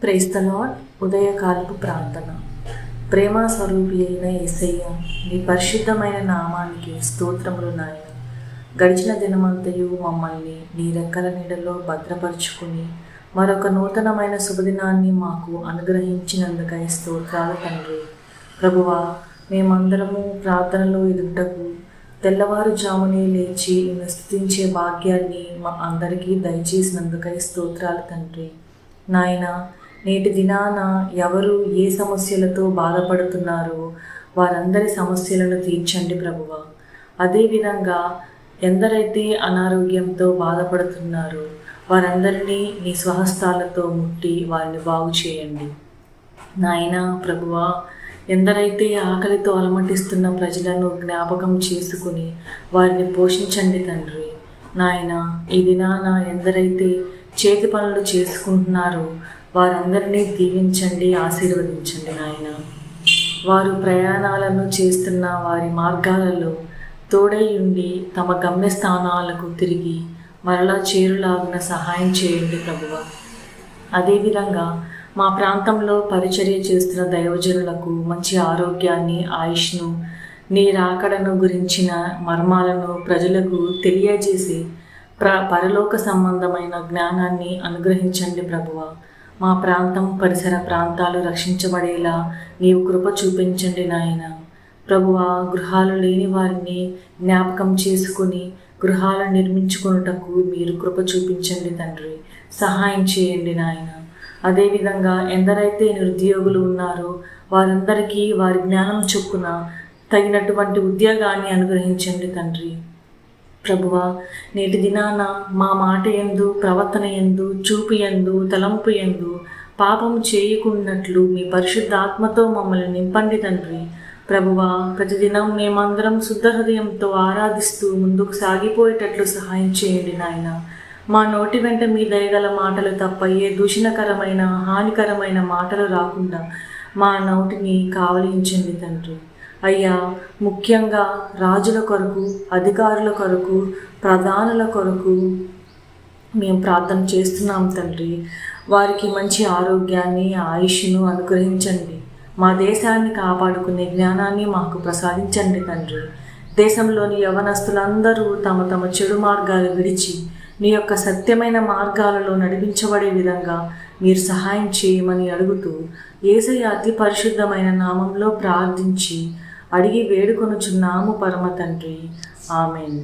Praise the lord. ఉదయకాలపు ప్రార్థన. ప్రేమ స్వరూపి అయిన యేసయ్య, నీ పరిశుద్ధమైన నామానికి స్తోత్రములు నాయన. గడిచిన దినమంతయు మమ్మల్ని నీ రెక్కల నీడలో భద్రపరుచుకుని మరొక నూతనమైన శుభదినాన్ని మాకు అనుగ్రహించినందుకై స్తోత్రాలు తండ్రి. ప్రభువా, మేమందరము ప్రార్థనలో ఎదుటకు తెల్లవారుజామునే లేచి నిన్ను స్తుతించే భాగ్యాన్ని మా అందరికీ దయచేసినందుకై స్తోత్రాలు తండ్రి. నాయన, నేటి దినాన ఎవరు ఏ సమస్యలతో బాధపడుతున్నారో వారందరి సమస్యలను తీర్చండి ప్రభువా. అదేవిధంగా ఎందరైతే అనారోగ్యంతో బాధపడుతున్నారో వారందరినీ నీ స్వహస్తాలతో ముట్టి వారిని బాగు చేయండి. నాయన ప్రభువా, ఎందరైతే ఆకలితో అలమటిస్తున్న ప్రజలను జ్ఞాపకం చేసుకుని వారిని పోషించండి తండ్రి. నాయన, ఈ దినాన ఎందరైతే చేతి పనులు చేసుకుంటున్నారో వారందరినీ దీవించండి, ఆశీర్వదించండి నాయన. వారు ప్రయాణాలను చేస్తున్న వారి మార్గాలలో తోడై ఉండి తమ గమ్యస్థానాలకు తిరిగి మరలా చేరులాగున సహాయం చేయండి ప్రభువ. అదేవిధంగా మా ప్రాంతంలో పరిచర్య చేస్తున్న దైవజనులకు మంచి ఆరోగ్యాన్ని, ఆయుష్ను, నీ రాకడను గురించిన మర్మాలను ప్రజలకు తెలియజేసి పరలోక సంబంధమైన జ్ఞానాన్ని అనుగ్రహించండి ప్రభువ. మా ప్రాంతం, పరిసర ప్రాంతాలు రక్షించబడేలా నీవు కృప చూపించండి నాయన. ప్రభువా, గృహాలు లేని వారిని జ్ఞాపకం చేసుకుని గృహాలు నిర్మించుకొనుటకు మీరు కృప చూపించండి తండ్రి. సహాయం చేయండి నాయన. అదేవిధంగా ఎందరైతే నిరుద్యోగులు ఉన్నారో వారందరికీ వారి జ్ఞానం చొప్పున తగినటువంటి ఉద్యోగాన్ని అనుగ్రహించండి తండ్రి. ప్రభువా, నేటి దినాన మా మాట యందు, ప్రవర్తన యందు, చూపు యందు, తలంపు యందు పాపము చేయకున్నట్లు మీ పరిశుద్ధాత్మతో మమ్మల్ని నింపండి తండ్రి. ప్రభువా, ప్రతిదినం మేమందరం శుద్ధ హృదయంతో ఆరాధిస్తూ ముందుకు సాగిపోయేటట్లు సహాయం చేయండి నాయన. మా నోటి వెంట మీ దయగల మాటలు తప్ప ఏ దూషణకరమైన, హానికరమైన మాటలు రాకుండా మా నోటిని కావలించండి తండ్రి. అయ్యా, ముఖ్యంగా రాజుల కొరకు, అధికారుల కొరకు, ప్రధానుల కొరకు మేము ప్రార్థన చేస్తున్నాం తండ్రి. వారికి మంచి ఆరోగ్యాన్ని, ఆయుష్ను అనుగ్రహించండి. మా దేశాన్ని కాపాడుకునే జ్ఞానాన్ని మాకు ప్రసాదించండి తండ్రి. దేశంలోని యవనస్తులందరూ తమ తమ చెడు మార్గాలు విడిచి నీ యొక్క సత్యమైన మార్గాలలో నడిపించబడే విధంగా మీరు సహాయం చేయమని అడుగుతూ యేసయ్య అతి పరిశుద్ధమైన నామంలో ప్రార్థించి అడిగి వేడుకొనుచున్నాము పరమ తండ్రి. ఆమెన్.